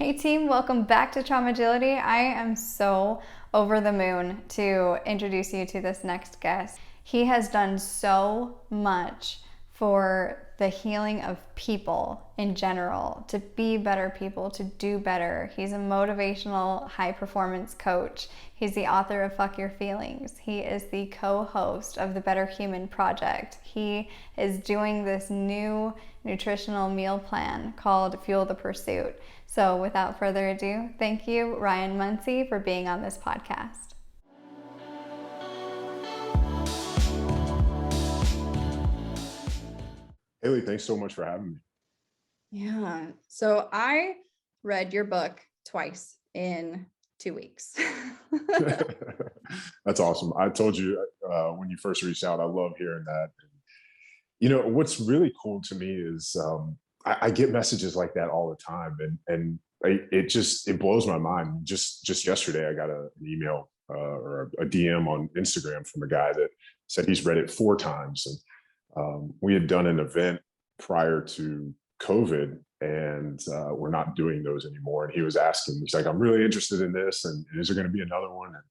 Hey team, welcome back to Trauma Agility. I am so over the moon to introduce you to this next guest. He has done so much for the healing of people in general, to be better people, to do better. He's a motivational high performance coach. He's the author of Fuck Your Feelings. He is the co-host of the Better Human Project. He is doing this new nutritional meal plan called Fuel the Pursuit. So without further ado, thank you, Ryan Munsey, for being on this podcast. Haley, thanks so much for having me. Yeah. So I read your book twice in 2 weeks. That's awesome. I told you when you first reached out, I love hearing that. You know, what's really cool to me is I get messages like that all the time, and it blows my mind. Just yesterday, I got an email or a DM on Instagram from a guy that said he's read it 4 times, and we had done an event prior to COVID, and we're not doing those anymore. And he was asking, he's like, "I'm really interested in this, and is there going to be another one?" And I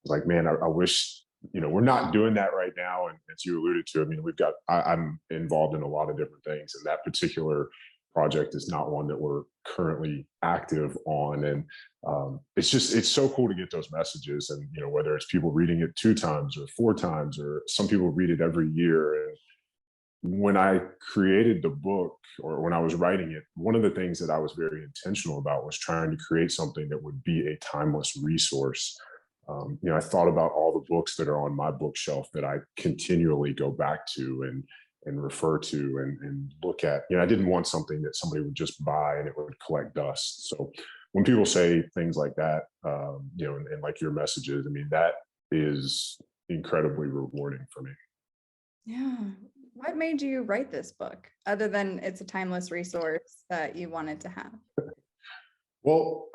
was like, "Man, I wish, we're not doing that right now." And as you alluded to, I mean, I'm involved in a lot of different things, and that particular project is not one that we're currently active on. And it's so cool to get those messages, and whether it's people reading it 2 times or 4 times, or some people read it every year. And when I created the book, or when I was writing it, one of the things that I was very intentional about was trying to create something that would be a timeless resource. I thought about all the books that are on my bookshelf that I continually go back to and refer to and look at. I didn't want something that somebody would just buy and it would collect dust. So when people say things like that, and like your messages, I mean, that is incredibly rewarding for me. Yeah. What made you write this book, other than it's a timeless resource that you wanted to have? Well,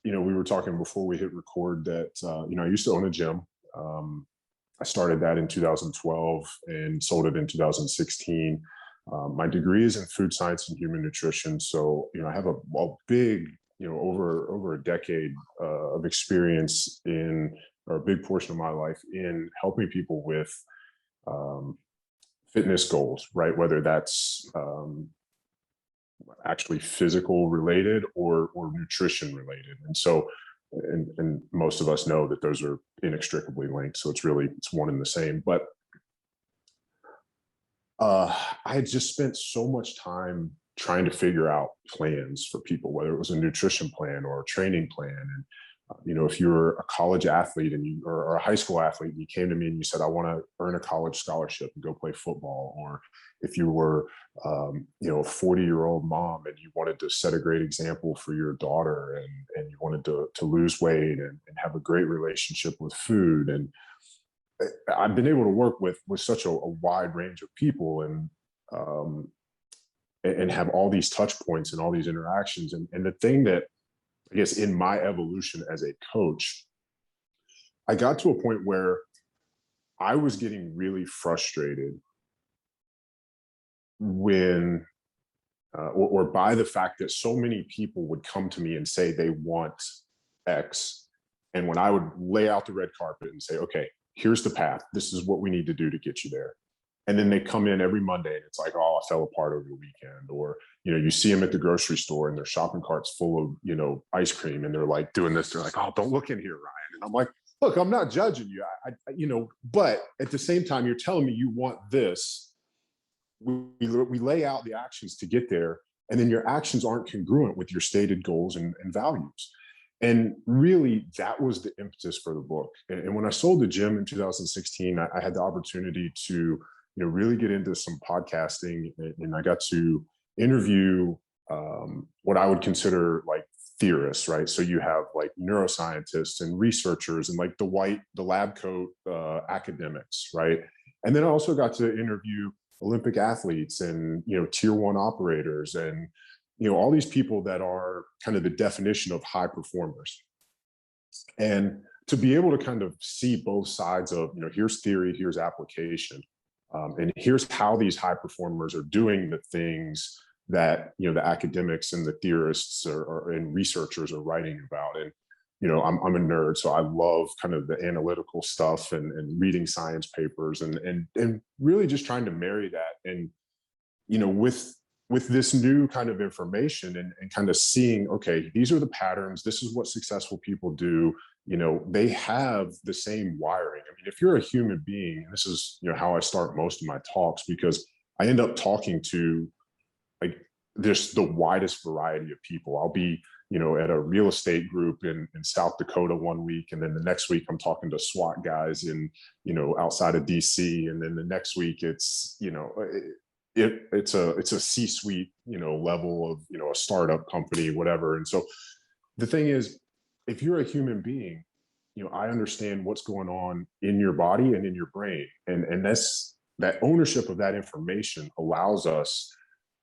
we were talking before we hit record that, I used to own a gym. I started that in 2012 and sold it in 2016. My degree is in food science and human nutrition. So, I have a big, over a decade of experience or a big portion of my life in helping people with fitness goals, right? Whether that's actually physical related or nutrition related. And so, and most of us know that those are inextricably linked. So it's one and the same. But I had just spent so much time trying to figure out plans for people, whether it was a nutrition plan or a training plan. And if you were a college athlete or a high school athlete, and you came to me and you said, "I want to earn a college scholarship and go play football," or if you were, a 40-year-old mom and you wanted to set a great example for your daughter, and you wanted to lose weight and have a great relationship with food. And I've been able to work with such a wide range of people, and have all these touch points and all these interactions. And the thing that, I guess, in my evolution as a coach, I got to a point where I was getting really frustrated when, or by the fact that so many people would come to me and say they want X. And when I would lay out the red carpet and say, "Okay, here's the path. This is what we need to do to get you there." And then they come in every Monday and it's like, "Oh, I fell apart over the weekend." Or, you see them at the grocery store and their shopping cart's full of, ice cream. And they're like doing this. They're like, "Oh, don't look in here, Ryan." And I'm like, "Look, I'm not judging you. But at the same time, you're telling me you want this. We lay out the actions to get there. And then your actions aren't congruent with your stated goals and values." And really, that was the impetus for the book. And when I sold the gym in 2016, I had the opportunity to really get into some podcasting, and I got to interview what I would consider like theorists, right? So you have like neuroscientists and researchers and like the lab coat academics, right? And then I also got to interview Olympic athletes and tier 1 operators, and all these people that are kind of the definition of high performers. And to be able to kind of see both sides of, here's theory, here's application. And here's how these high performers are doing the things that, the academics and the theorists and researchers are writing about. And, I'm a nerd, so I love kind of the analytical stuff and reading science papers and really just trying to marry that. And, with this new kind of information and kind of seeing, okay, these are the patterns, this is what successful people do, they have the same wiring. I mean, if you're a human being, and this is, how I start most of my talks, because I end up talking to like there's the widest variety of people. I'll be, at a real estate group in South Dakota one week, and then the next week I'm talking to SWAT guys in, outside of DC, and then the next week it's, it's a C-suite, level of, a startup company, whatever. And so the thing is, if you're a human being, I understand what's going on in your body and in your brain, and that ownership of that information allows us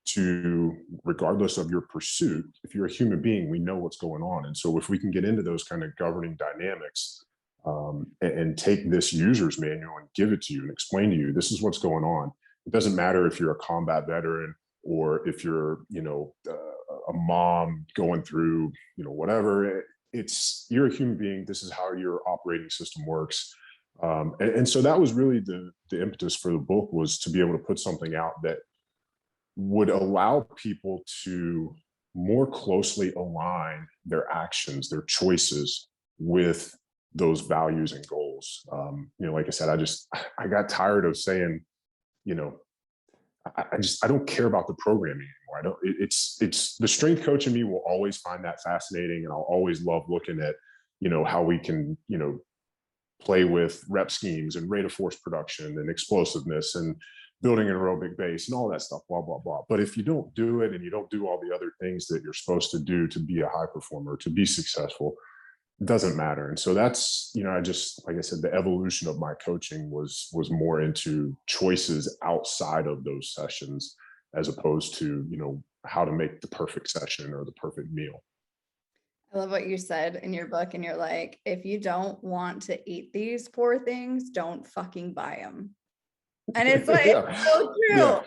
to, regardless of your pursuit, if you're a human being, we know what's going on. And so if we can get into those kind of governing dynamics, and take this user's manual and give it to you and explain to you, this is what's going on. It doesn't matter if you're a combat veteran or if you're, a mom going through, whatever. You're a human being. This is how your operating system works. And so that was really the impetus for the book, was to be able to put something out that would allow people to more closely align their actions, their choices with those values and goals. Like I said, I got tired of saying, you know, I don't care about the programming anymore. It's the strength coach in me will always find that fascinating. And I'll always love looking at, how we can, play with rep schemes and rate of force production and explosiveness and building an aerobic base and all that stuff, blah, blah, blah. But if you don't do it and you don't do all the other things that you're supposed to do to be a high performer, to be successful, it doesn't matter. And so that's, like I said, the evolution of my coaching was more into choices outside of those sessions, as opposed to, how to make the perfect session or the perfect meal. I love what you said in your book, and you're like, if you don't want to eat these 4 things, don't fucking buy them. And it's like, Yeah. it's so true. Yeah.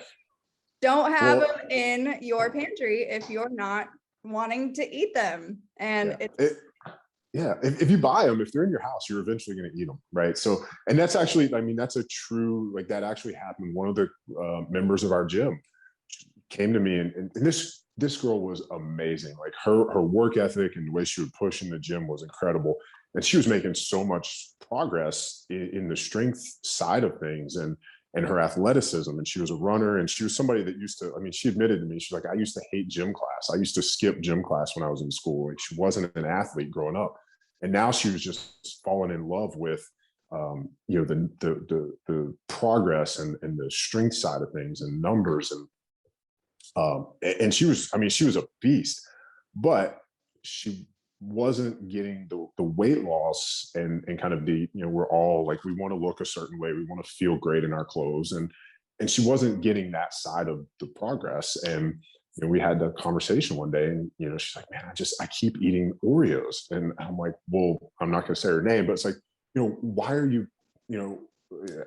Don't have them in your pantry if you're not wanting to eat them. And if you buy them, if they're in your house, you're eventually going to eat them, right? So, and that's actually, I mean, that's a true, like, that actually happened. One of the members of our gym came to me, and this girl was amazing. Like, her work ethic and the way she would push in the gym was incredible, and she was making so much progress in the strength side of things and her athleticism. And she was a runner, and she was somebody that used to, I mean, she admitted to me, she's like, I used to hate gym class. I used to skip gym class when I was in school. Like, she wasn't an athlete growing up, and now she was just falling in love with the progress and the strength side of things and numbers. And she was, I mean, she was a beast, but she wasn't getting the weight loss and kind of the, we're all like, we want to look a certain way, we want to feel great in our clothes, and she wasn't getting that side of the progress. And we had the conversation one day, and she's like, man, I keep eating Oreos. And I'm like, well, I'm not going to say her name, but it's like, why are you,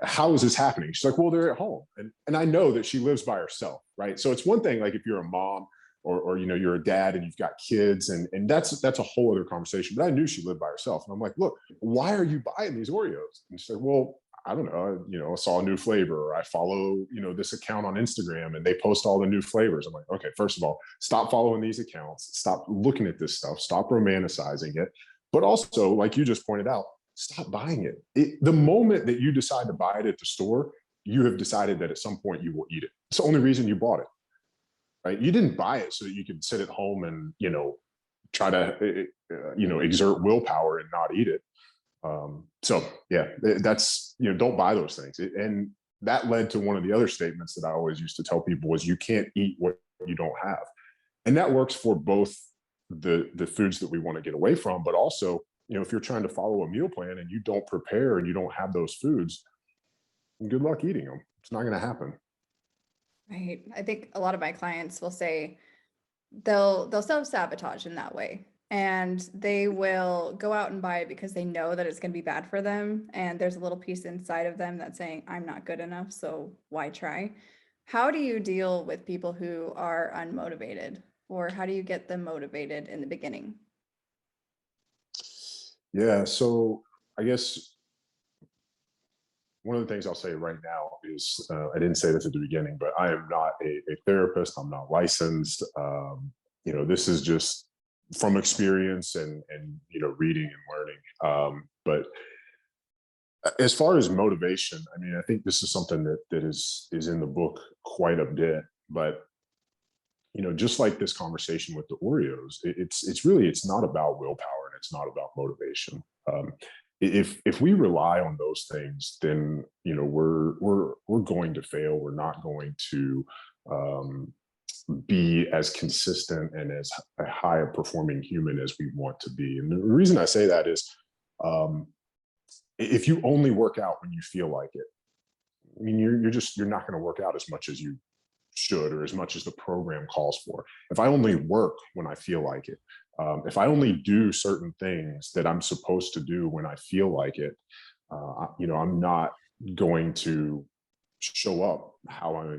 how is this happening? She's like, well, they're at home. And I know that she lives by herself, right? So it's one thing, like, if you're a mom or you're a dad and you've got kids, and that's a whole other conversation. But I knew she lived by herself. And I'm like, look, why are you buying these Oreos? And she's like, well, I don't know, I saw a new flavor, or I follow, this account on Instagram and they post all the new flavors. I'm like, okay, first of all, stop following these accounts, stop looking at this stuff, stop romanticizing it. But also, like you just pointed out, stop buying it. The moment that you decide to buy it at the store, you have decided that at some point you will eat it. It's the only reason you bought it, right? You didn't buy it so that you could sit at home and, try to, exert willpower and not eat it. So yeah, that's, don't buy those things. And that led to one of the other statements that I always used to tell people was, you can't eat what you don't have. And that works for both the foods that we want to get away from, but also, if you're trying to follow a meal plan and you don't prepare and you don't have those foods, good luck eating them. It's not going to happen. right. I think a lot of my clients will say they'll self-sabotage in that way. And they will go out and buy it because they know that it's going to be bad for them. And there's a little piece inside of them that's saying, I'm not good enough, so why try? How do you deal with people who are unmotivated, or how do you get them motivated in the beginning? Yeah. So I guess one of the things I'll say right now is I didn't say this at the beginning, but I am not a therapist. I'm not licensed. This is just from experience and reading and learning. But as far as motivation, I mean, I think this is something that is in the book quite a bit. But just like this conversation with the Oreos, it's not about willpower and it's not about motivation. If we rely on those things, then we're going to fail. We're not going to um, be as consistent and as a high a performing human as we want to be. And the reason I say that is, um, if you only work out when you feel like it, I mean, you're not going to work out as much as you should or as much as the program calls for. If I only work when I feel like it, if I only do certain things that I'm supposed to do when I feel like it, I'm not going to show up how I,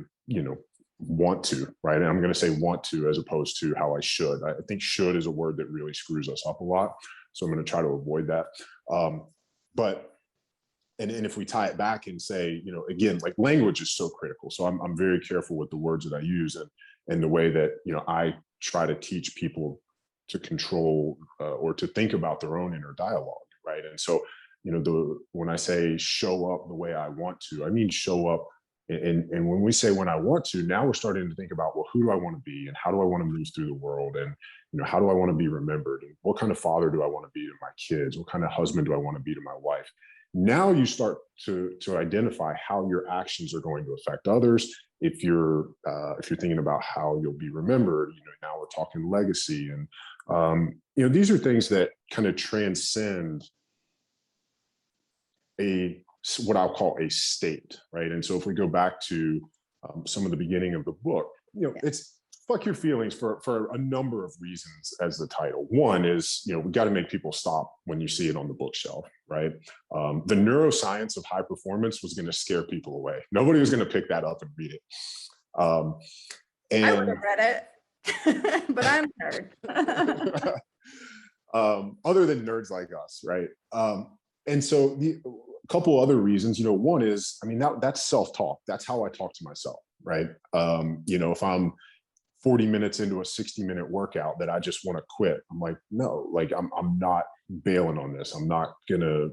want to, right? And I'm going to say want to as opposed to how I should. I think should is a word that really screws us up a lot. So I'm going to try to avoid that. But and if we tie it back and say, again, like language is so critical. So I'm very careful with the words that I use and the way that, I try to teach people to control or to think about their own inner dialogue. Right. And so, when I say show up the way I want to, I mean, show up. And when we say when I want to, now we're starting to think about, well, who do I want to be and how do I want to move through the world? And, how do I want to be remembered? And what kind of father do I want to be to my kids? What kind of husband do I want to be to my wife? Now you start to identify how your actions are going to affect others. If you're thinking about how you'll be remembered, now we're talking legacy, and these are things that kind of transcend what I'll call a state, right? And so if we go back to some of the beginning of the book, it's fuck your feelings for a number of reasons as the title. One is, we got to make people stop when you see it on the bookshelf, right? The neuroscience of high performance was going to scare people away. Nobody was going to pick that up and read it. I would have read it, but I'm a nerd. Other than nerds like us, right? And so a couple other reasons, one is, I mean, that's self-talk. That's how I talk to myself, right? If I'm 40 minutes into a 60-minute workout that I just want to quit, I'm like, no, like I'm not bailing on this. I'm not gonna,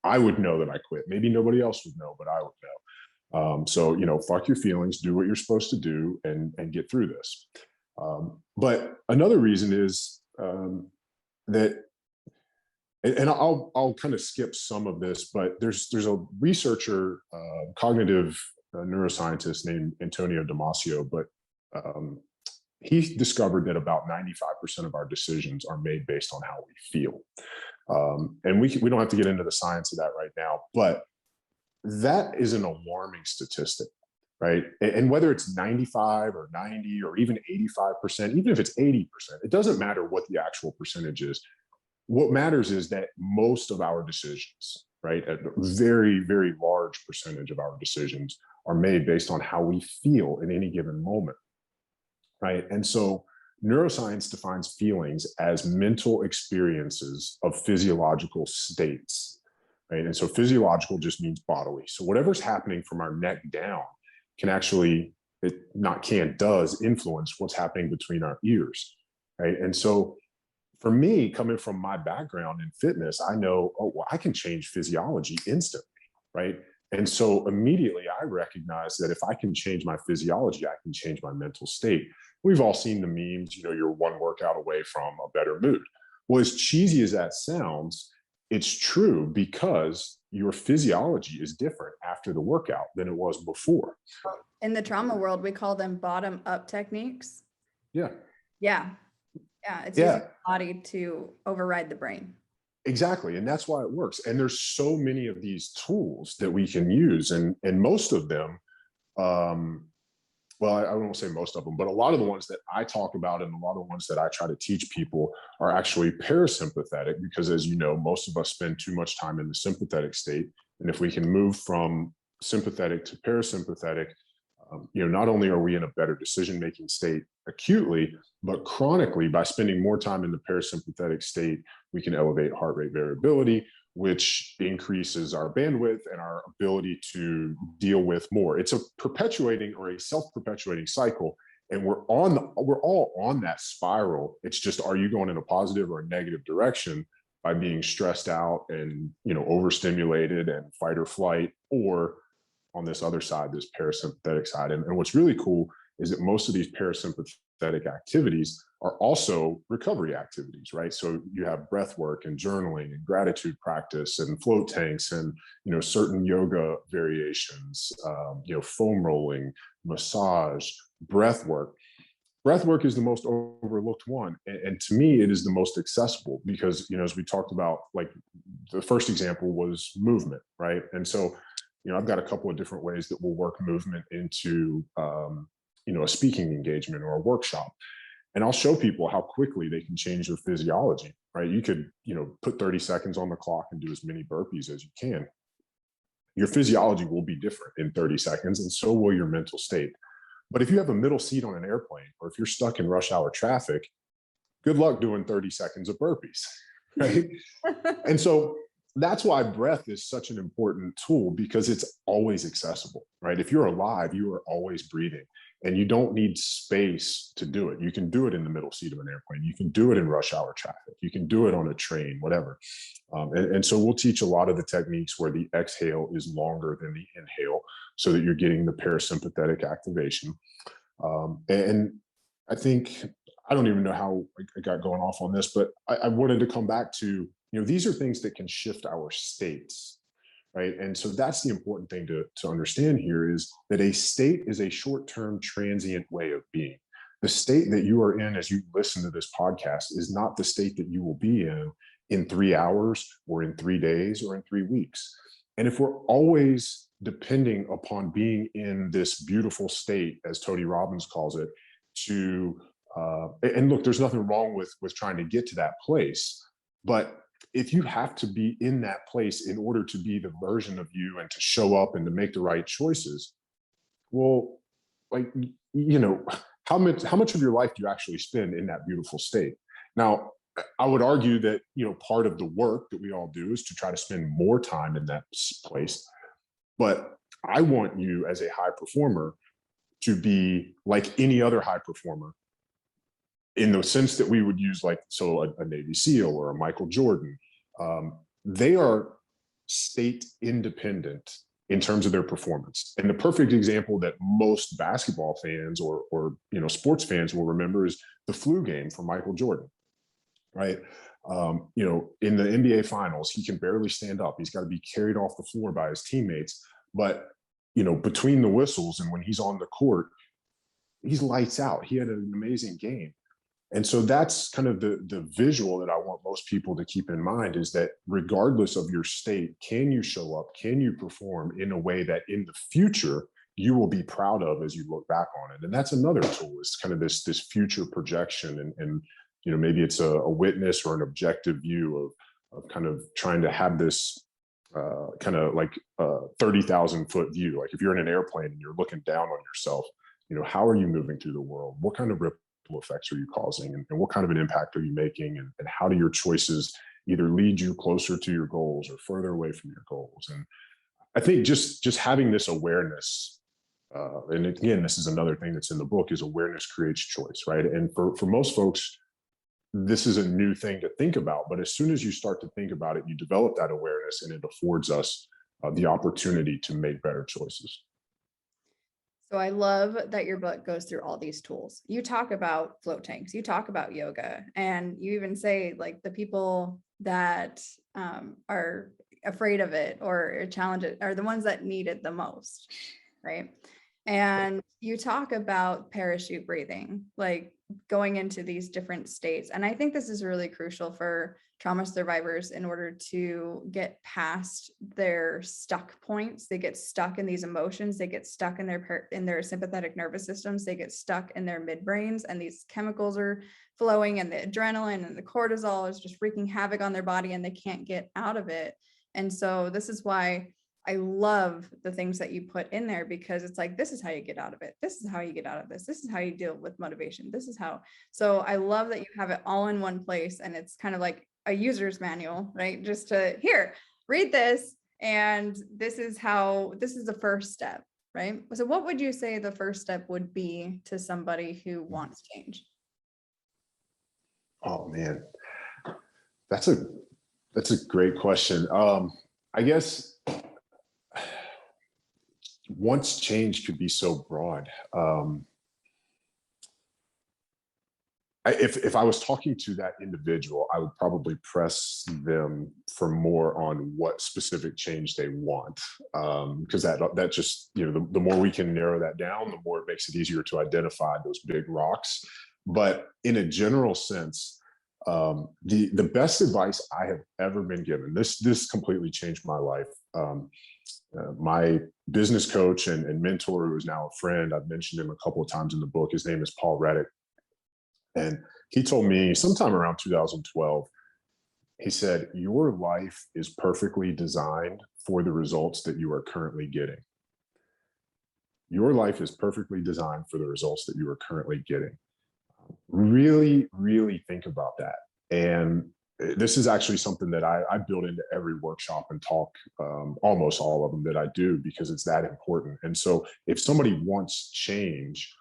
I would know that I quit. Maybe nobody else would know, but I would know. So, fuck your feelings, do what you're supposed to do and get through this. But another reason is that, and I'll kind of skip some of this, but there's a researcher, cognitive neuroscientist named Antonio Damasio, but he discovered that about 95% of our decisions are made based on how we feel. And we don't have to get into the science of that right now, but that is an alarming statistic, right? And whether it's 95 or 90 or even 85%, even if it's 80%, it doesn't matter what the actual percentage is. What matters is that most of our decisions, right, a very, very large percentage of our decisions are made based on how we feel in any given moment, right? And so neuroscience defines feelings as mental experiences of physiological states, right? And so physiological just means bodily. So whatever's happening from our neck down can actually, does influence what's happening between our ears, right? And so for me, coming from my background in fitness, I know, oh, well, I can change physiology instantly, right? And so immediately I recognize that if I can change my physiology, I can change my mental state. We've all seen the memes, you're one workout away from a better mood. Well, as cheesy as that sounds, it's true because your physiology is different after the workout than it was before. In the trauma world, we call them bottom up techniques. Yeah. Yeah. Yeah. It's using the body to override the brain. Exactly. And that's why it works. And there's so many of these tools that we can use. And most of them, well, I won't say most of them, but a lot of the ones that I talk about and a lot of the ones that I try to teach people are actually parasympathetic because, as you know, most of us spend too much time in the sympathetic state. And if we can move from sympathetic to parasympathetic, Not only are we in a better decision-making state acutely, but chronically, by spending more time in the parasympathetic state, we can elevate heart rate variability, which increases our bandwidth and our ability to deal with more. It's a perpetuating or a self-perpetuating cycle, and we're all on that spiral. It's just, are you going in a positive or a negative direction by being stressed out and overstimulated and fight or flight, or on this other side, this parasympathetic side. And what's really cool is that most of these parasympathetic activities are also recovery activities, right? So you have breath work and journaling and gratitude practice and float tanks and certain yoga variations, foam rolling, massage, breath work. Breath work is the most overlooked one, and to me, it is the most accessible because as we talked about, like the first example was movement, right? And so I've got a couple of different ways that we'll work movement into a speaking engagement or a workshop. And I'll show people how quickly they can change their physiology, right? You could, put 30 seconds on the clock and do as many burpees as you can. Your physiology will be different in 30 seconds, and so will your mental state. But if you have a middle seat on an airplane, or if you're stuck in rush hour traffic, good luck doing 30 seconds of burpees, right? And so that's why breath is such an important tool, because it's always accessible, right? If you're alive, you are always breathing, and you don't need space to do it. You can do it in the middle seat of an airplane. You can do it in rush hour traffic. You can do it on a train, whatever. And so we'll teach a lot of the techniques where the exhale is longer than the inhale, so that you're getting the parasympathetic activation. And I think, I don't even know how I got going off on this, but I wanted to come back to, these are things that can shift our states, right? And so that's the important thing to understand here, is that a state is a short-term transient way of being. The state that you are in as you listen to this podcast is not the state that you will be in 3 hours or in 3 days or in 3 weeks. And if we're always depending upon being in this beautiful state, as Tony Robbins calls it, and look, there's nothing wrong with trying to get to that place, but if you have to be in that place in order to be the version of you and to show up and to make the right choices, well, like, how much of your life do you actually spend in that beautiful state? Now, I would argue that, part of the work that we all do is to try to spend more time in that place. But I want you as a high performer to be like any other high performer, in the sense that we would use, like, so a Navy SEAL or a Michael Jordan. They are state independent in terms of their performance. And the perfect example that most basketball fans or sports fans will remember is the flu game for Michael Jordan, right? In the NBA finals, he can barely stand up. He's got to be carried off the floor by his teammates. But, between the whistles and when he's on the court, he's lights out. He had an amazing game. And so that's kind of the visual that I want most people to keep in mind, is that regardless of your state, can you show up? Can you perform in a way that in the future you will be proud of as you look back on it? And that's another tool, is kind of this future projection. And maybe it's a witness or an objective view of kind of trying to have this kind of like 30,000 foot view. Like if you're in an airplane and you're looking down on yourself, how are you moving through the world? What kind of ripple effects are you causing, and what kind of an impact are you making, and how do your choices either lead you closer to your goals or further away from your goals? And I think just having this awareness, and again, this is another thing that's in the book, is awareness creates choice, right? And for most folks, this is a new thing to think about, but as soon as you start to think about it, you develop that awareness, and it affords us the opportunity to make better choices. So I love that your book goes through all these tools. You talk about float tanks, you talk about yoga, and you even say, like, the people that are afraid of it or challenge it are the ones that need it the most, right? And you talk about parachute breathing, like going into these different states. And I think this is really crucial for trauma survivors in order to get past their stuck points. They get stuck in these emotions. They get stuck in their sympathetic nervous systems. They get stuck in their midbrains, and these chemicals are flowing, and the adrenaline and the cortisol is just wreaking havoc on their body, and they can't get out of it. And so this is why I love the things that you put in there, because it's like, this is how you get out of it. This is how you get out of this. This is how you deal with motivation. This is how. So I love that you have it all in one place, and it's kind of like a user's manual, right? Just to here, read this. And this is the first step, right? So what would you say the first step would be to somebody who wants change? Oh man, that's a great question. I guess once change could be so broad. If I was talking to that individual, I would probably press them for more on what specific change they want, because that just, the more we can narrow that down, the more it makes it easier to identify those big rocks. But in a general sense, the best advice I have ever been given, this completely changed my life. My business coach and mentor, who is now a friend, I've mentioned him a couple of times in the book. His name is Paul Reddick. And he told me sometime around 2012, he said, your life is perfectly designed for the results that you are currently getting. Your life is perfectly designed for the results that you are currently getting. Really, really think about that. And this is actually something that I build into every workshop and talk, almost all of them that I do, because it's that important. And so if somebody wants change,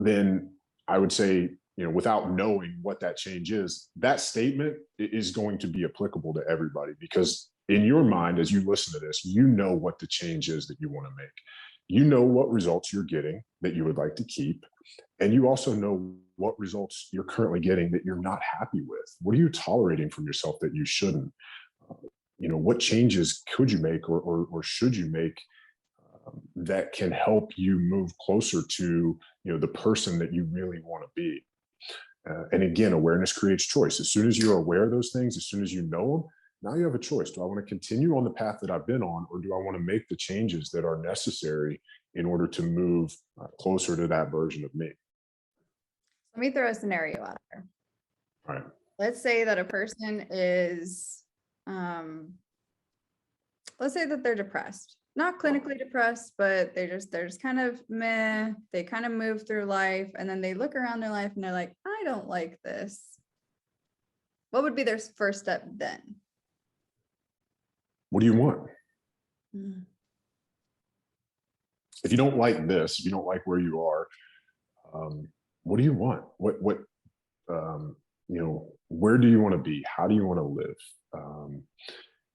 then I would say, without knowing what that change is, that statement is going to be applicable to everybody, because in your mind, as you listen to this, you know what the change is that you want to make. You know what results you're getting that you would like to keep. And you also know what results you're currently getting that you're not happy with. What are you tolerating from yourself that you shouldn't? What changes could you make or should you make that can help you move closer to the person that you really want to be. And again, awareness creates choice. As soon as you're aware of those things, as soon as you know them, now you have a choice. Do I want to continue on the path that I've been on, or do I want to make the changes that are necessary in order to move closer to that version of me? Let me throw a scenario out there. All right. Let's say that a person is, let's say that they're depressed. Not clinically depressed, but they're just kind of meh. They kind of move through life, and then they look around their life and they're like, I don't like this. What would be their first step then? What do you want? Mm. If you don't like this, if you don't like where you are, what do you want? Where do you want to be? How do you want to live?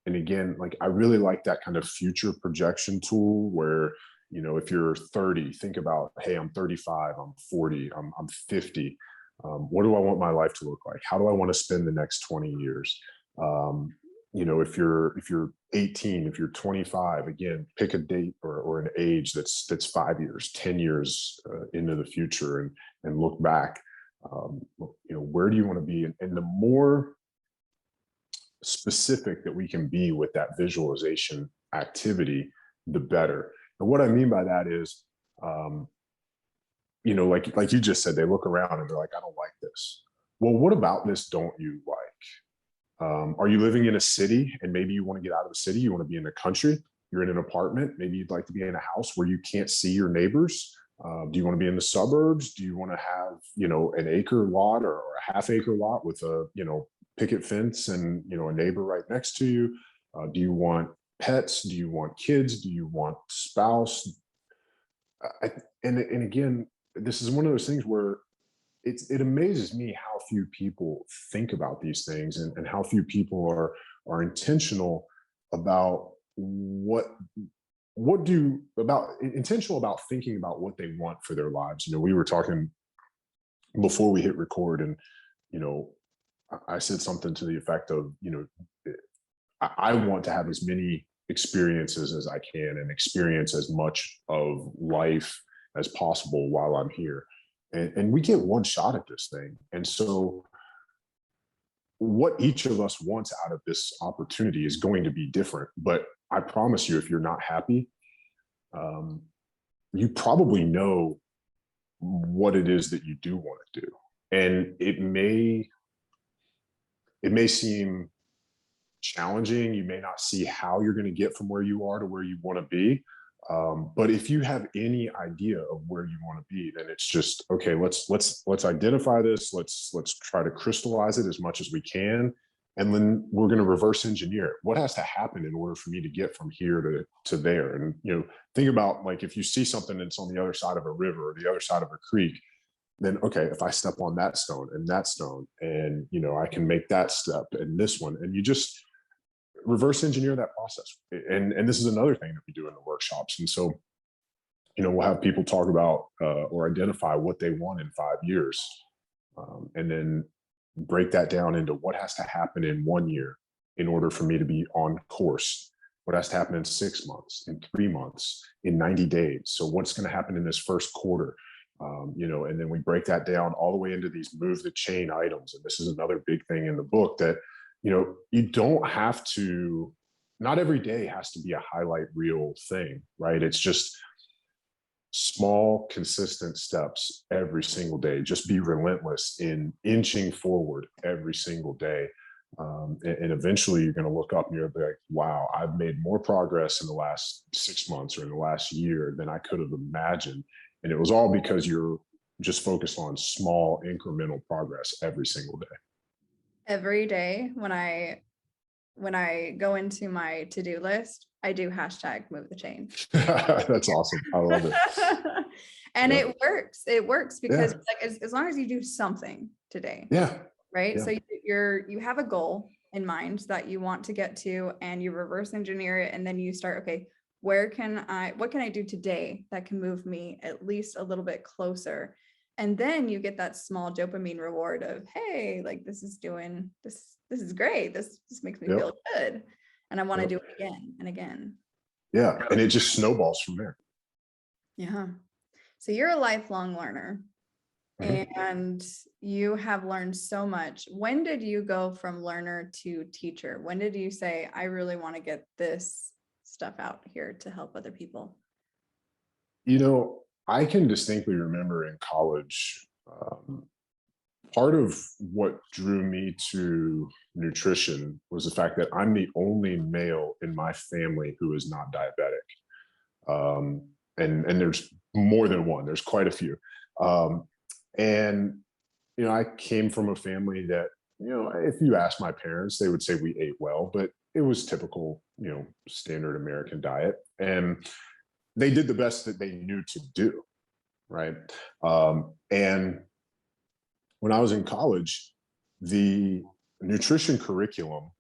And again, like, I really like that kind of future projection tool where, if you're 30, think about, hey, I'm 35, I'm 40, I'm 50. What do I want my life to look like? How do I want to spend the next 20 years? If you're 18, if you're 25, again, pick a date or an age that's 5 years, 10 years into the future, and look back. Where do you want to be? And the more specific that we can be with that visualization activity, the better. And what I mean by that is, like you just said, they look around and they're like, I don't like this. Well, what about this don't you like? Are you living in a city and maybe you want to get out of the city? You want to be in the country? You're in an apartment. Maybe you'd like to be in a house where you can't see your neighbors. Do you want to be in the suburbs? Do you want to have, an acre lot or a half acre lot with a, picket fence and, a neighbor right next to you? Do you want pets? Do you want kids? Do you want spouse? And again, this is one of those things where it amazes me how few people think about these things, and how few people are intentional about intentional about thinking about what they want for their lives. We were talking before we hit record, and I said something to the effect of, I want to have as many experiences as I can and experience as much of life as possible while I'm here. And we get one shot at this thing. And so what each of us wants out of this opportunity is going to be different. But I promise you, if you're not happy, you probably know what it is that you do want to do. And it may seem challenging. You may not see how you're going to get from where you are to where you want to be. But if you have any idea of where you want to be, then it's just, okay, let's identify this. Let's try to crystallize it as much as we can. And then we're going to reverse engineer it. What has to happen in order for me to get from here to there? And, think about, like, if you see something that's on the other side of a river or the other side of a creek, then, okay, if I step on that stone and, I can make that step and this one, and you just reverse engineer that process. And this is another thing that we do in the workshops. And so, we'll have people talk about or identify what they want in 5 years, and then break that down into what has to happen in 1 year in order for me to be on course. What has to happen in 6 months, in 3 months, in 90 days. So what's going to happen in this first quarter? And then we break that down all the way into these move the chain items. And this is another big thing in the book that, you don't have to, not every day has to be a highlight reel thing, right? It's just small, consistent steps every single day. Just be relentless in inching forward every single day. And eventually you're going to look up and you'll be like, wow, I've made more progress in the last 6 months or in the last year than I could have imagined. And it was all because you're just focused on small incremental progress every single day. Every day when I go into my to-do list, I do hashtag move the chain. That's awesome. I love it. And it works. It works because as long as you do something today. Yeah. Right. Yeah. So you have a goal in mind that you want to get to, and you reverse engineer it. And then you start, okay, what can I do today that can move me at least a little bit closer? And then you get that small dopamine reward of, hey, like this is great. This makes me feel good. And I want to do it again and again. Yeah. And it just snowballs from there. Yeah. So you're a lifelong learner. Mm-hmm. And you have learned so much. When did you go from learner to teacher? When did you say, I really want to get this stuff out here to help other people? I can distinctly remember in college, part of what drew me to nutrition was the fact that I'm the only male in my family who is not diabetic. And there's more than one, there's quite a few. And, I came from a family that, if you ask my parents, they would say we ate well, but it was typical, standard American diet. And they did the best that they knew to do. Right. And when I was in college, the nutrition curriculum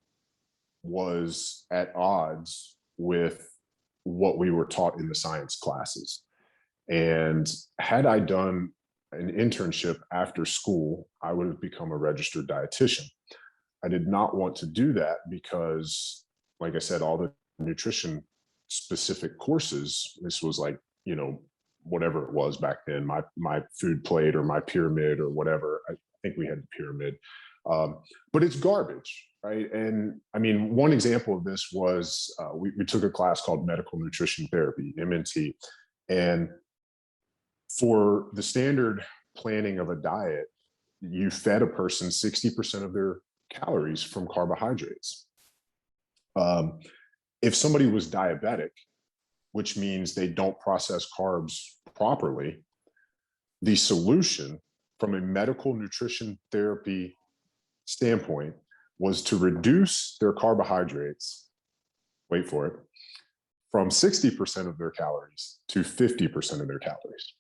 was at odds with what we were taught in the science classes. And had I done an internship after school, I would have become a registered dietitian. I did not want to do that because, like I said, all the nutrition specific courses, this was like, whatever it was back then, my food plate or my pyramid or whatever. I think we had the pyramid, but it's garbage, right? And I mean, one example of this was we took a class called medical nutrition therapy, MNT, and for the standard planning of a diet, you fed a person 60% of their calories from carbohydrates. If somebody was diabetic, which means they don't process carbs properly, the solution from a medical nutrition therapy standpoint was to reduce their carbohydrates, wait for it, from 60% of their calories to 50% of their calories.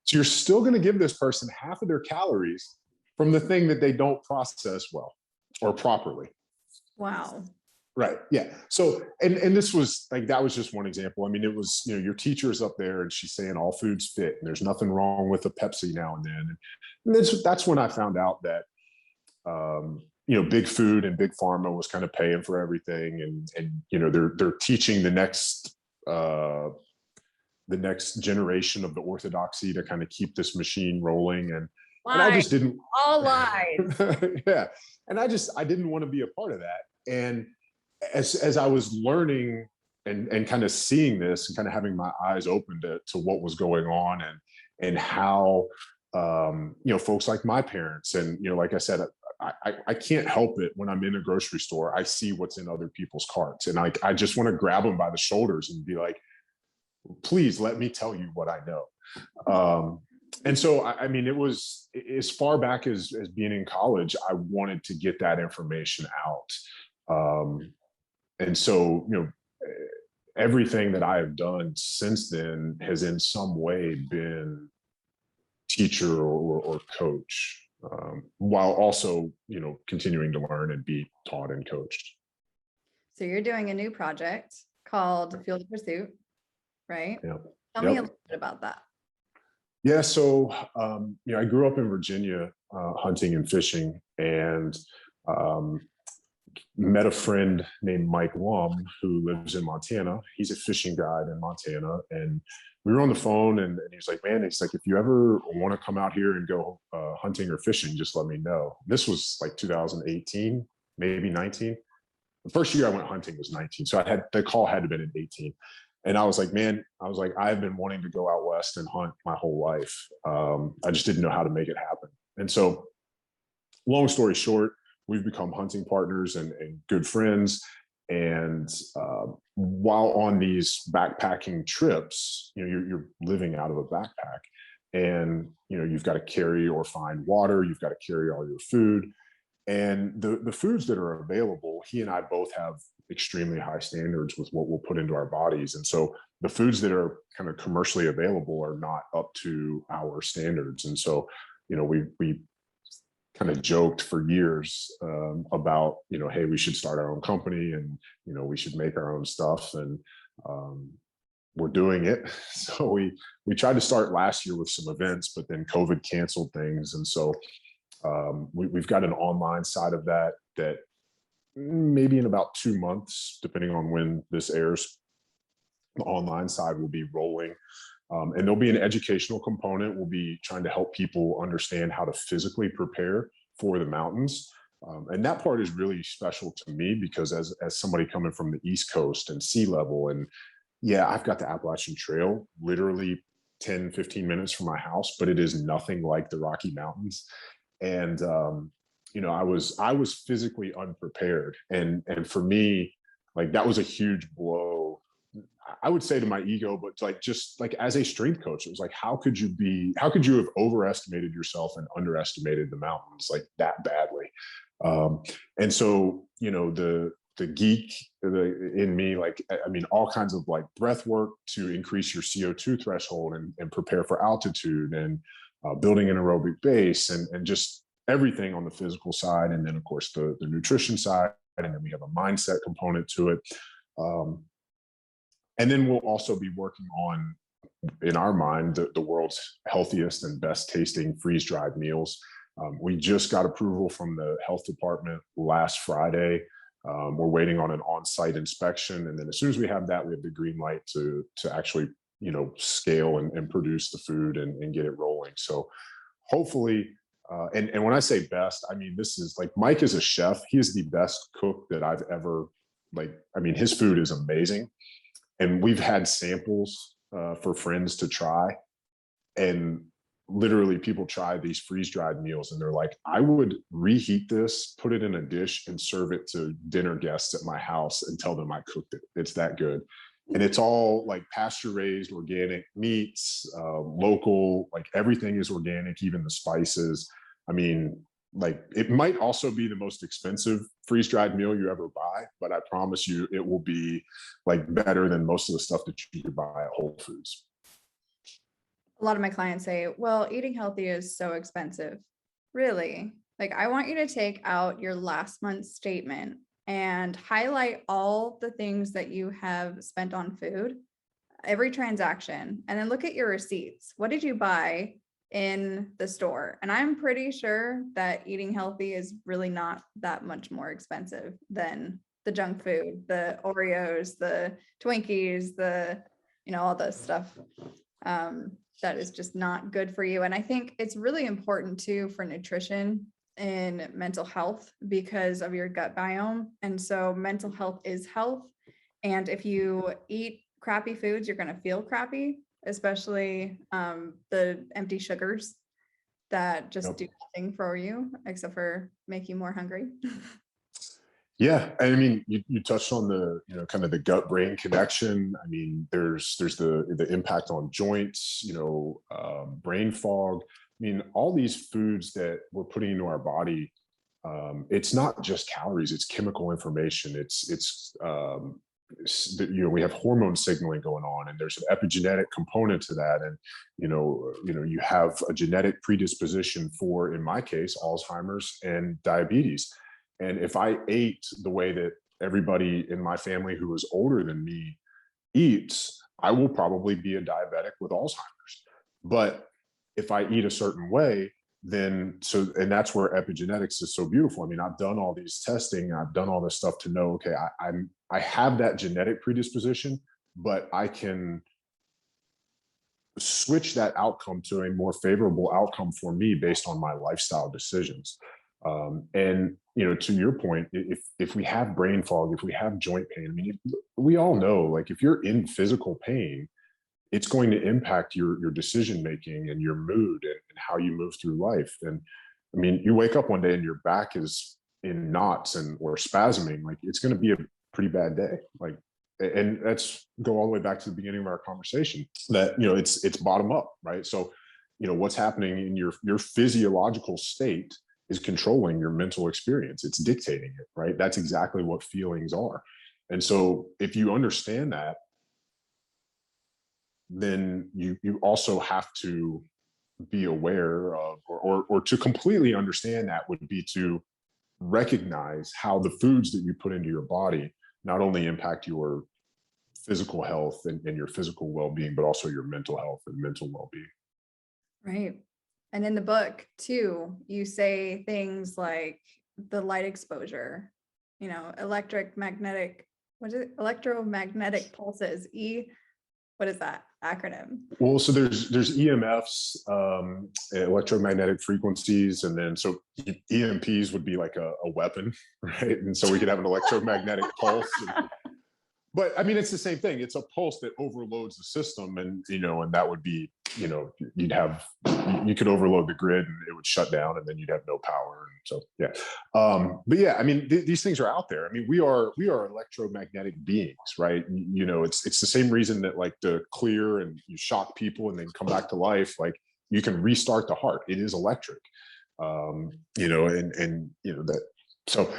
So you're still going to give this person half of their calories from the thing that they don't process well or properly. Wow. Right. Yeah. So, and this was like, that was just one example. I mean, it was, your teacher's up there and she's saying all foods fit and there's nothing wrong with a Pepsi now and then. And that's when I found out that, big food and big pharma was kind of paying for everything. And they're teaching the next generation of the orthodoxy to kind of keep this machine rolling. And I just didn't, all lies. Yeah. And I didn't want to be a part of that. And as I was learning and kind of seeing this and kind of having my eyes open to what was going on and how, folks like my parents and, like I said, I can't help it when I'm in a grocery store. I see what's in other people's carts, and I just want to grab them by the shoulders and be like, please let me tell you what I know. And so, I mean, it was as far back as being in college, I wanted to get that information out. And so, everything that I have done since then has in some way been teacher or coach, while also, continuing to learn and be taught and coached. So you're doing a new project called Field of Pursuit, right? Yeah. Tell me a little bit about that. Yeah. So, I grew up in Virginia, hunting and fishing, and met a friend named Mike Lum who lives in Montana. He's a fishing guide in Montana. And we were on the phone, and he was like, man, it's like, if you ever want to come out here and go hunting or fishing, just let me know. This was like 2018, maybe 19. The first year I went hunting was 19. So the call had to have been in 18. And I was like, man, I've been wanting to go out west and hunt my whole life. I just didn't know how to make it happen. And so, long story short, we've become hunting partners and good friends. And while on these backpacking trips, you're living out of a backpack, and you've got to carry or find water. You've got to carry all your food, and the foods that are available. He and I both have extremely high standards with what we'll put into our bodies, and so the foods that are kind of commercially available are not up to our standards. And so, we kind of joked for years about, hey, we should start our own company, and we should make our own stuff, and we're doing it. So we tried to start last year with some events, but then COVID canceled things, and so we've got an online side of that maybe in about 2 months, depending on when this airs, the online side will be rolling. And there'll be an educational component. We'll be trying to help people understand how to physically prepare for the mountains. And that part is really special to me because as somebody coming from the East Coast and sea level, and yeah, I've got the Appalachian Trail literally 10, 15 minutes from my house, but it is nothing like the Rocky Mountains. And, I was physically unprepared. And for me, like, that was a huge blow, I would say, to my ego, but just as a strength coach, it was like, how could you have overestimated yourself and underestimated the mountains like that badly? And so, the geek in me, all kinds of breath work to increase your CO2 threshold and prepare for altitude, and building an aerobic base, and just everything on the physical side. And then of course the nutrition side. And then we have a mindset component to it. And then we'll also be working on, in our mind, the world's healthiest and best tasting freeze-dried meals. We just got approval from the health department last Friday. We're waiting on an on-site inspection. And then as soon as we have that, we have the green light to actually, scale and produce the food and get it rolling. So hopefully, and when I say best, I mean, this is Mike is a chef. He is the best cook that I've ever, his food is amazing. And we've had samples for friends to try. And literally people try these freeze-dried meals and they're like, I would reheat this, put it in a dish, and serve it to dinner guests at my house and tell them I cooked it. It's that good. And it's all pasture-raised, organic meats, local, everything is organic, even the spices. I mean, it might also be the most expensive freeze-dried meal you ever buy, but I promise you it will be better than most of the stuff that you could buy at Whole Foods. A lot of my clients say, well, eating healthy is so expensive. Really? I want you to take out your last month's statement and highlight all the things that you have spent on food, every transaction, and then look at your receipts. What did you buy in the store? And I'm pretty sure that eating healthy is really not that much more expensive than the junk food, the Oreos, the Twinkies, all the stuff that is just not good for you. And I think it's really important too for nutrition and mental health because of your gut biome. And so mental health is health. And if you eat crappy foods, you're going to feel crappy, especially the empty sugars. that just Yep. do nothing for you except for make you more hungry? Yeah, I mean, you touched on the, kind of the gut brain connection. I mean, there's the impact on joints, brain fog. I mean, all these foods that we're putting into our body, it's not just calories; it's chemical information. We have hormone signaling going on, and there's an epigenetic component to that. And you have a genetic predisposition for, in my case, Alzheimer's and diabetes. And if I ate the way that everybody in my family who is older than me eats, I will probably be a diabetic with Alzheimer's. But if I eat a certain way, and that's where epigenetics is so beautiful. I mean, I've done all these testing, I've done all this stuff to know, okay, I have that genetic predisposition, but I can switch that outcome to a more favorable outcome for me based on my lifestyle decisions. And to your point, if we have brain fog, if we have joint pain, I mean, we all know, like, if you're in physical pain, it's going to impact your decision making and your mood and how you move through life. And I mean, you wake up one day and your back is in knots or spasming, like, it's going to be a pretty bad day. Like, and let's go all the way back to the beginning of our conversation, that it's bottom up, right? So what's happening in your physiological state is controlling your mental experience. It's dictating it, right? That's exactly what feelings are. And so if you understand that, then you also have to be aware of, or to completely understand that would be to recognize how the foods that you put into your body not only impact your physical health and your physical well-being, but also your mental health and mental well-being. Right. And in the book too, you say things like the light exposure, electromagnetic pulses, what is that acronym? Well, so there's EMFs, electromagnetic frequencies, and then so EMPs would be like a weapon, right? And so we could have an electromagnetic pulse. But I mean, it's the same thing. It's a pulse that overloads the system, and that would be, you could overload the grid and it would shut down, and then you'd have no power. And so, yeah. But yeah, I mean, these things are out there. I mean, we are electromagnetic beings, right? It's the same reason that, like, the clear and you shock people and then come back to life. Like, you can restart the heart. It is electric. That. So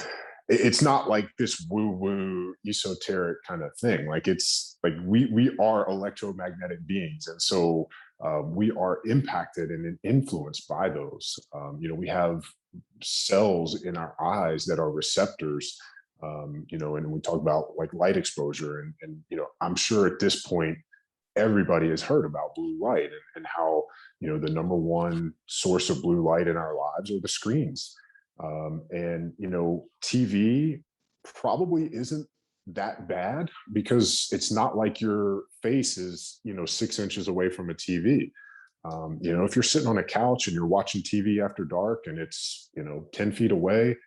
it's not like this woo-woo esoteric kind of thing. Like, it's like we are electromagnetic beings, and so we are impacted and influenced by those. We have cells in our eyes that are receptors. And we talk about, like, light exposure, and I'm sure at this point everybody has heard about blue light, and how the number one source of blue light in our lives are the screens. And TV probably isn't that bad, because it's not like your face is 6 inches away from a TV. If you're sitting on a couch and you're watching TV after dark and it's 10 feet away,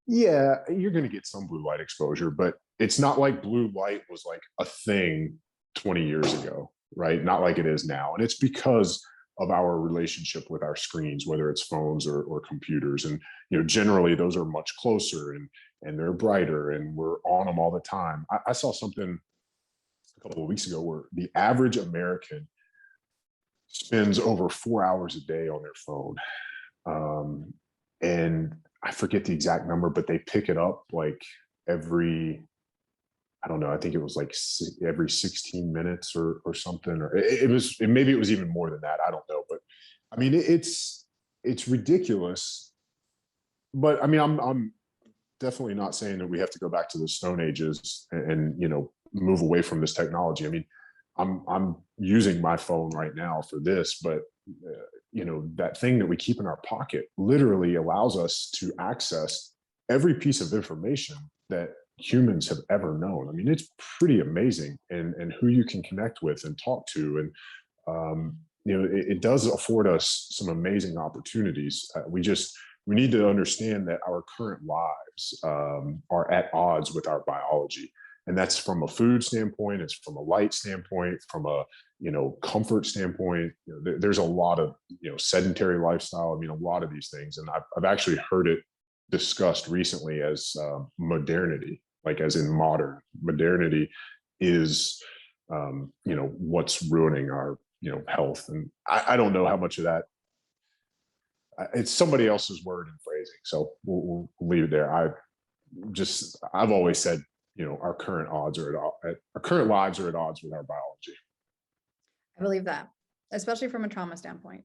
yeah, you're going to get some blue light exposure, but it's not like blue light was like a thing 20 years ago, right? Not like it is now. And it's because of our relationship with our screens, whether it's phones or computers. And generally those are much closer, and they're brighter, and we're on them all the time. I saw something a couple of weeks ago where the average American spends over 4 hours a day on their phone. And I forget the exact number, but they pick it up like every, I don't know, I think it was like every 16 minutes or something, or maybe it was even more than that. I don't know. But I mean, it's ridiculous. But I mean, I'm definitely not saying that we have to go back to the Stone Ages and move away from this technology. I mean, I'm using my phone right now for this, but that thing that we keep in our pocket literally allows us to access every piece of information that humans have ever known. I mean, it's pretty amazing, and who you can connect with and talk to. And it does afford us some amazing opportunities. We need to understand that our current lives are at odds with our biology. And that's from a food standpoint, it's from a light standpoint, from a, comfort standpoint. There's a lot of, sedentary lifestyle. I mean, a lot of these things. And I've actually heard it discussed recently as modernity, like as in modern modernity is, what's ruining our, health. And I don't know how much of that, it's somebody else's word and phrasing. So we'll leave it there. I've always said, our current our current lives are at odds with our biology. I believe that, especially from a trauma standpoint,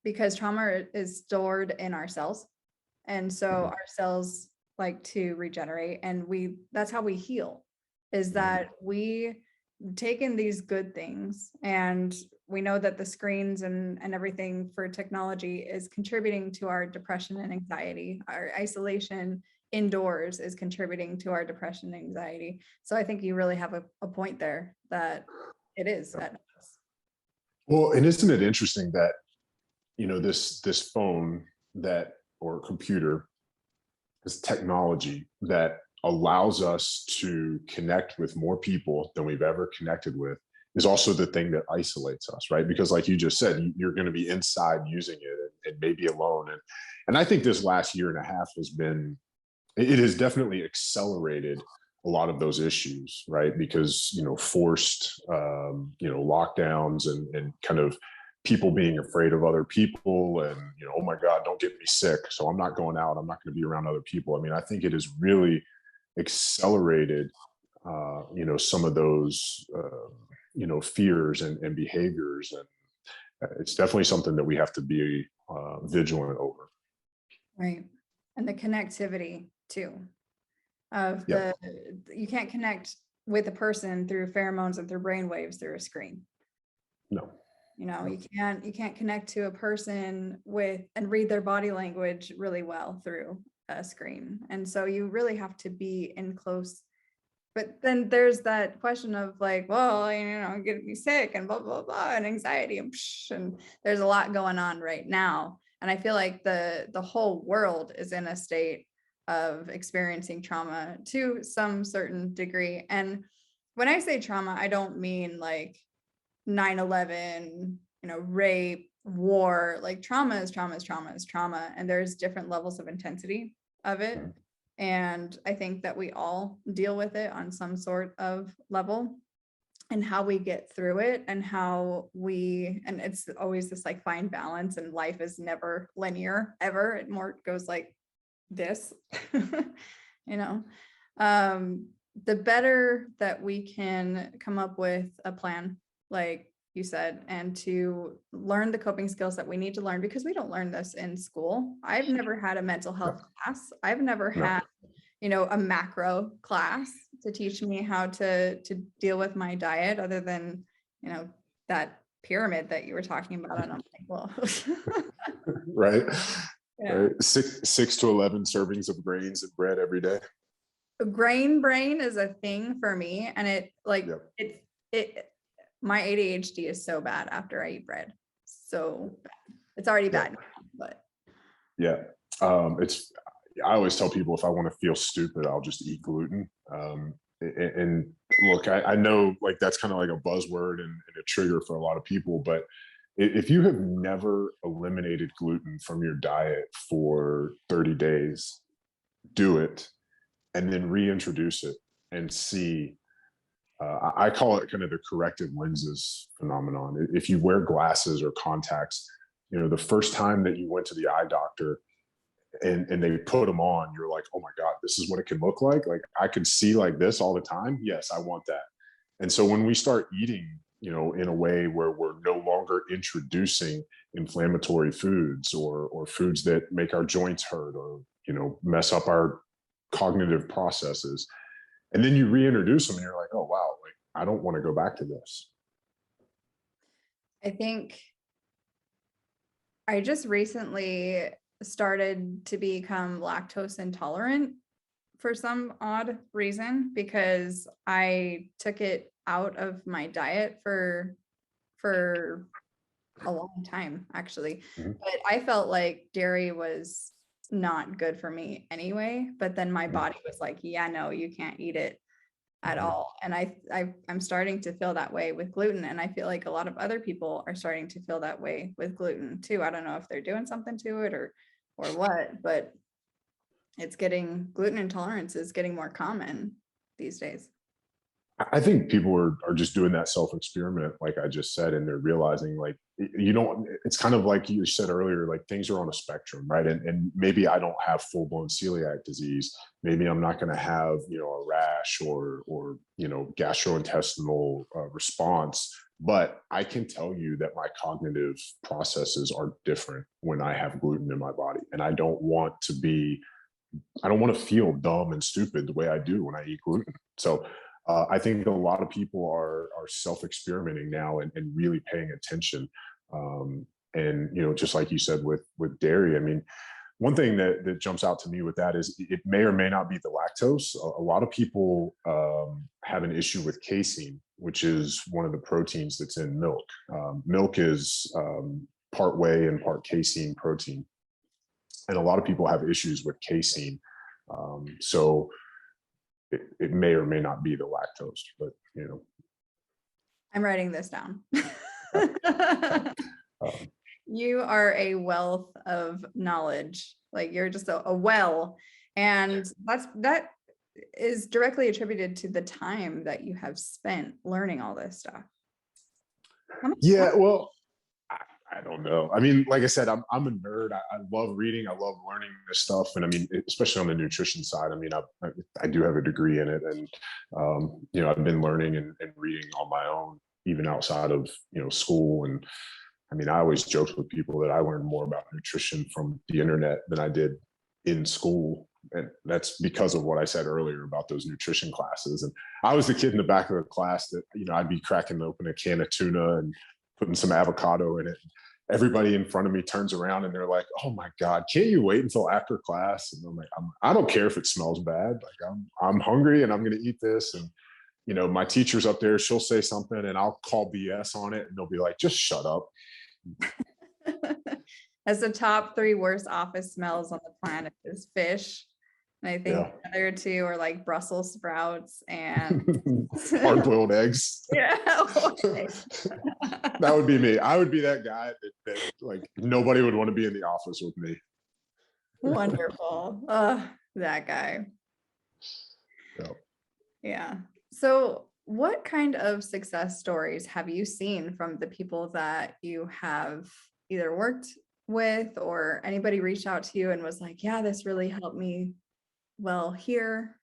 because trauma is stored in our cells. And so our cells like to regenerate, and that's how we heal, is that we take in these good things, and we know that the screens and everything for technology is contributing to our depression and anxiety. Our isolation indoors is contributing to our depression and anxiety. So I think you really have a point there, that it is at us. Well, and isn't it interesting that, this phone or computer, this technology that allows us to connect with more people than we've ever connected with, is also the thing that isolates us, right? Because like you just said, you're going to be inside using it and maybe alone. And I think this last year and a half it has definitely accelerated a lot of those issues, right? Because, forced, lockdowns and kind of people being afraid of other people, and, oh my God, don't get me sick, so I'm not going out, I'm not going to be around other people. I mean, I think it has really accelerated, some of those, fears and behaviors. And it's definitely something that we have to be vigilant over. Right. And the connectivity too, of you can't connect with a person through pheromones and through brain waves through a screen. No. You can't connect to a person and read their body language really well through a screen. And so you really have to be in close. But then there's that question of like, well, get me sick and blah, blah, blah, and anxiety and there's a lot going on right now. And I feel like the whole world is in a state of experiencing trauma to some certain degree. And when I say trauma, I don't mean like 9/11, rape, war. Like trauma is trauma is trauma is trauma. And there's different levels of intensity of it. And I think that we all deal with it on some sort of level, and how we get through it, and and it's always this like fine balance, and life is never linear ever. It more goes like this, the better that we can come up with a plan, like you said, and to learn the coping skills that we need to learn, because we don't learn this in school. I've never had a mental health class. I've never had, a macro class to teach me how to deal with my diet, other than, that pyramid that you were talking about. And I'm like, well, right. Yeah. Right. 6 to 11 servings of grains and bread every day. Grain brain is a thing for me. And my ADHD is so bad after I eat bread. So bad. It's already bad now, but I always tell people, if I want to feel stupid, I'll just eat gluten. And look, I know like that's kind of like a buzzword and a trigger for a lot of people, but if you have never eliminated gluten from your diet for 30 days, do it, and then reintroduce it and see. I call it kind of the corrective lenses phenomenon. If you wear glasses or contacts, the first time that you went to the eye doctor and they put them on, you're like, oh my God, this is what it can look like. Like I could see like this all the time. Yes, I want that. And so when we start eating, in a way where we're no longer introducing inflammatory foods or foods that make our joints hurt or, mess up our cognitive processes, and then you reintroduce them and you're like, oh, wow, like I don't want to go back to this. I think I just recently started to become lactose intolerant for some odd reason, because I took it out of my diet for a long time, actually. But I felt like dairy was not good for me anyway. But then my body was like, yeah, no, you can't eat it. at all. And I'm starting to feel that way with gluten. And I feel like a lot of other people are starting to feel that way with gluten too. I don't know if they're doing something to it or what, but gluten intolerance is getting more common these days. I think people are just doing that self experiment, like I just said, and they're realizing like you don't. It's kind of like you said earlier, like things are on a spectrum, right? And maybe I don't have full blown celiac disease. Maybe I'm not going to have a rash or gastrointestinal response. But I can tell you that my cognitive processes are different when I have gluten in my body, and I don't want to feel dumb and stupid the way I do when I eat gluten. So I think a lot of people are self-experimenting now and really paying attention. And just like you said with dairy, I mean, one thing that jumps out to me with that is it may or may not be the lactose. A lot of people have an issue with casein, which is one of the proteins that's in milk. Milk is part whey and part casein protein, and a lot of people have issues with casein. So it may or may not be the lactose, but I'm writing this down. um, You are a wealth of knowledge. Like you're just a well. And that is directly attributed to the time that you have spent learning all this stuff. yeah, well, I don't know. I mean, like I said, I'm a nerd. I love reading. I love learning this stuff. And I mean, especially on the nutrition side, I mean, I do have a degree in it. And, I've been learning and reading on my own, even outside of, school. And I mean, I always joked with people that I learned more about nutrition from the internet than I did in school. And that's because of what I said earlier about those nutrition classes. And I was the kid in the back of the class that, I'd be cracking open a can of tuna and putting some avocado in it. Everybody in front of me turns around and they're like, "Oh my God, can't you wait until after class?" And I'm like, I don't care if it smells bad. Like I'm hungry and I'm going to eat this. And, my teacher's up there, she'll say something and I'll call BS on it. And they'll be like, "Just shut up." As the top 3 worst office smells on the planet is fish. And I think the other 2 are like Brussels sprouts and hard-boiled eggs. Yeah. That would be me. I would be that guy that like nobody would want to be in the office with me. Wonderful. That guy. Yep. Yeah. So what kind of success stories have you seen from the people that you have either worked with, or anybody reached out to you and was like, "Yeah, this really helped me well here"?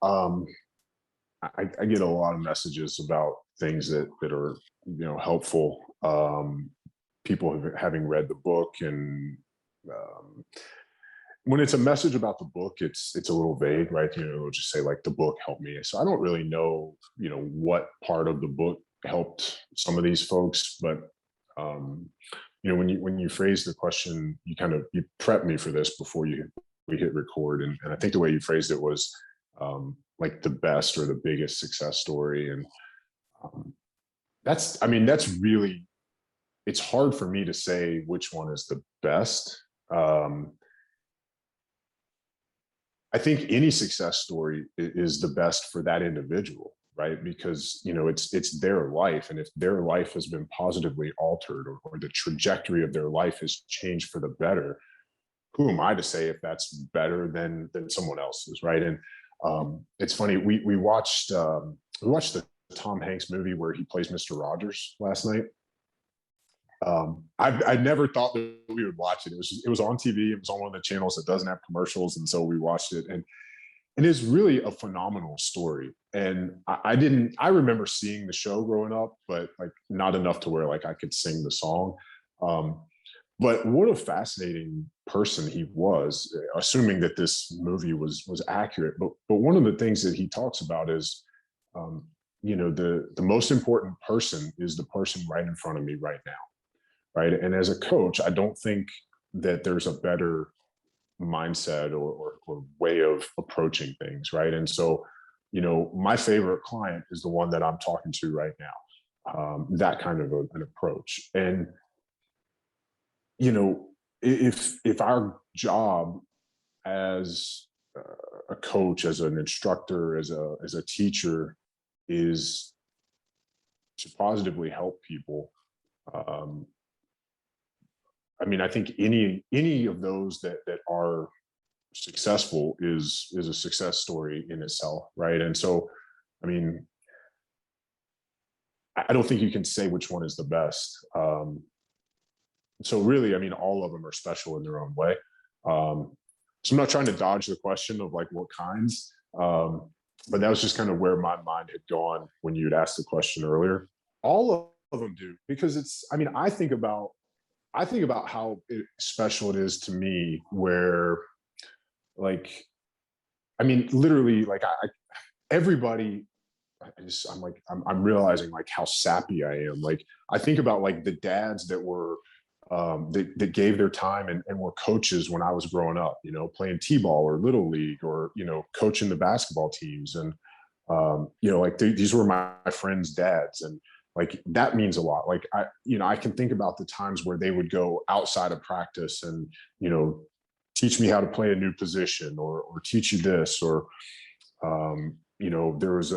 I get a lot of messages about things that are helpful. People having read the book, and when it's a message about the book, it's a little vague, right? It'll just say like the book helped me. So I don't really know what part of the book helped some of these folks, but when you phrase the question, you prep me for this before we hit record, and I think the way you phrased it was like the best or the biggest success story. And that's really, it's hard for me to say which one is the best. I think any success story is the best for that individual, right? Because it's their life, and if their life has been positively altered, or the trajectory of their life has changed for the better, who am I to say if that's better than someone else's, right? And it's funny, we watched the Tom Hanks movie where he plays Mr. Rogers last night. I never thought that we would watch it. It was on TV. It was on one of the channels that doesn't have commercials, and so we watched it. And it's really a phenomenal story. And I remember seeing the show growing up, but like not enough to where like I could sing the song. But what a fascinating person he was, assuming that this movie was accurate. But one of the things that he talks about is, the most important person is the person right in front of me right now, right? And as a coach, I don't think that there's a better mindset or way of approaching things, right? And so, my favorite client is the one that I'm talking to right now. That kind of an approach. And if our job as a coach, as an instructor, as a teacher, is to positively help people. Um, I mean, I think any of those that are successful is a success story in itself, right? And so, I mean, I don't think you can say which one is the best. So really, I mean, all of them are special in their own way. So I'm not trying to dodge the question of like what kinds, but that was just kind of where my mind had gone when you'd asked the question earlier. All of them do, because it's. I mean, I think about how special it is to me, where like, I mean, literally, like everybody. I'm realizing like how sappy I am. Like I think about like the dads that were that gave their time and were coaches when I was growing up, you know, playing t-ball or little league, or, you know, coaching the basketball teams. And, you know, like these were my friends' dads. And like, that means a lot. Like you know, I can think about the times where they would go outside of practice and, you know, teach me how to play a new position, or teach you this, or, you know, there's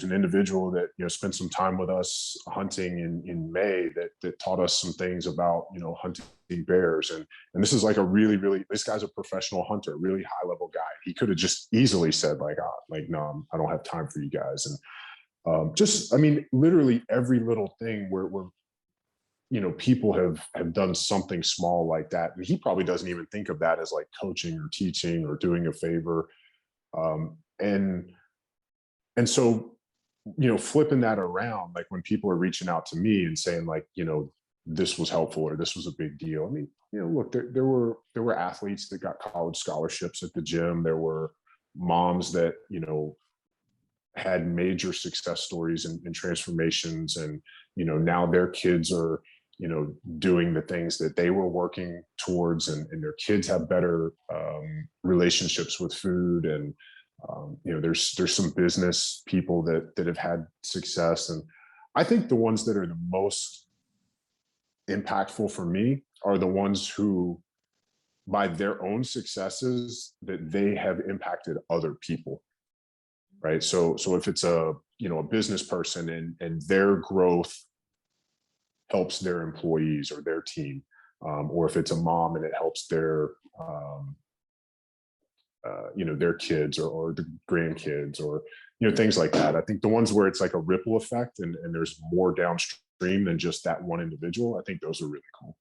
an individual that, you know, spent some time with us hunting in May, that taught us some things about, you know, hunting bears. And this is like a really, this guy's a professional hunter, really high level guy. He could have just easily said like, no, I don't have time for you guys. And just, I mean, literally every little thing where you know, people have done something small like that, and he probably doesn't even think of that as like coaching or teaching or doing a favor. um, and and so, you know, flipping that around, like when people are reaching out to me and saying like, you know, this was helpful or this was a big deal. I mean, you know, look, there were athletes that got college scholarships at the gym. There were moms that, you know, had major success stories and transformations, and, you know, now their kids are, you know, doing the things that they were working towards, and their kids have better relationships with food. And you know, there's some business people that have had success. And I think the ones that are the most impactful for me are the ones who, by their own successes, that they have impacted other people, right? So if it's a, you know, a business person, and their growth helps their employees or their team, or if it's a mom and it helps their you know, their kids, or the grandkids, or, you know, things like that. I think the ones where it's like a ripple effect, and there's more downstream than just that one individual, I think those are really cool.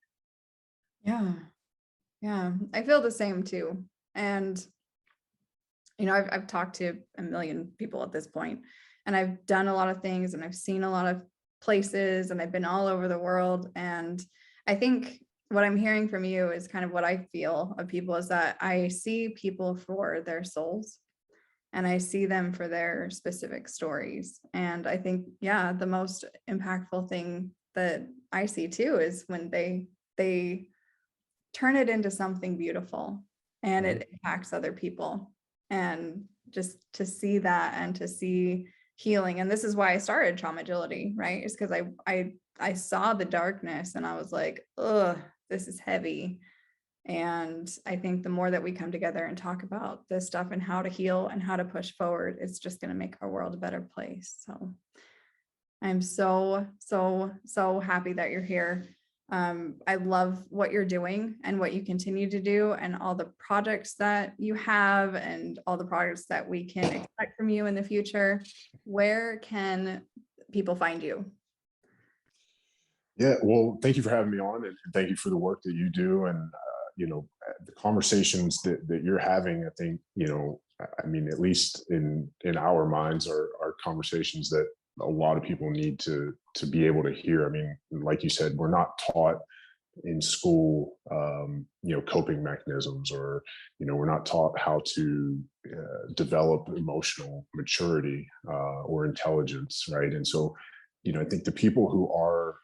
Yeah. Yeah. I feel the same too. And, you know, I've talked to a million people at this point, and I've done a lot of things, and I've seen a lot of places, and I've been all over the world. And I think what I'm hearing from you is kind of what I feel of people, is that I see people for their souls, and I see them for their specific stories. And I think, yeah, the most impactful thing that I see too is when they turn it into something beautiful, and Mhm. it impacts other people. And just to see that, and to see healing. And this is why I started Trauma Agility, right? It's because I saw the darkness, and I was like, ugh, this is heavy. And I think the more that we come together and talk about this stuff and how to heal and how to push forward, it's just going to make our world a better place. So I'm so happy that you're here. I love what you're doing and what you continue to do, and all the projects that you have, and all the projects that we can expect from you in the future. Where can people find you? Yeah, well, thank you for having me on, and thank you for the work that you do. And you know, the conversations that you're having, I think, you know, I mean, at least in our minds, are conversations that a lot of people need to be able to hear. I mean, like you said, we're not taught in school, you know, coping mechanisms, or, you know, we're not taught how to develop emotional maturity or intelligence, right? And so, you know, I think the people who are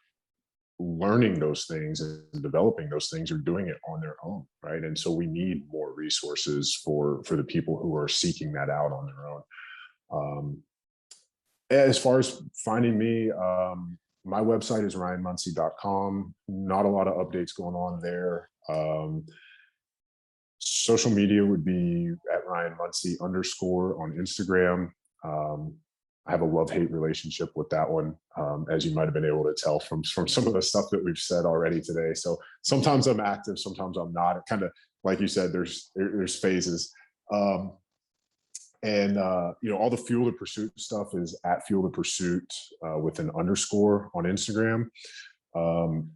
learning those things and developing those things are doing it on their own, right? And so we need more resources for the people who are seeking that out on their own. um, as far as finding me, my website is ryanmunsey.com. Not a lot of updates going on there. Social media would be at Ryan Munsey _ on Instagram. I have a love-hate relationship with that one, as you might have been able to tell from some of the stuff that we've said already today. So sometimes I'm active, sometimes I'm not. It kind of, like you said, there's phases. And all the Fuel to Pursuit stuff is at Fuel to Pursuit with an _ on Instagram.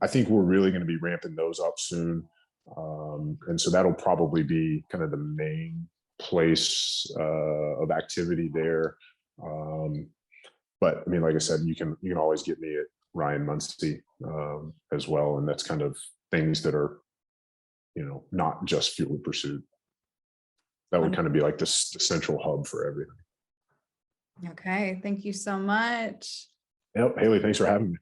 I think we're really going to be ramping those up soon. And so that'll probably be kind of the main place of activity there. But I mean, like I said, you can always get me at Ryan Munsey as well. And that's kind of things that are, not just Fuel to Pursuit. That would kind of be like the central hub for everything. Okay. Thank you so much. Yep. Haley, thanks for having me.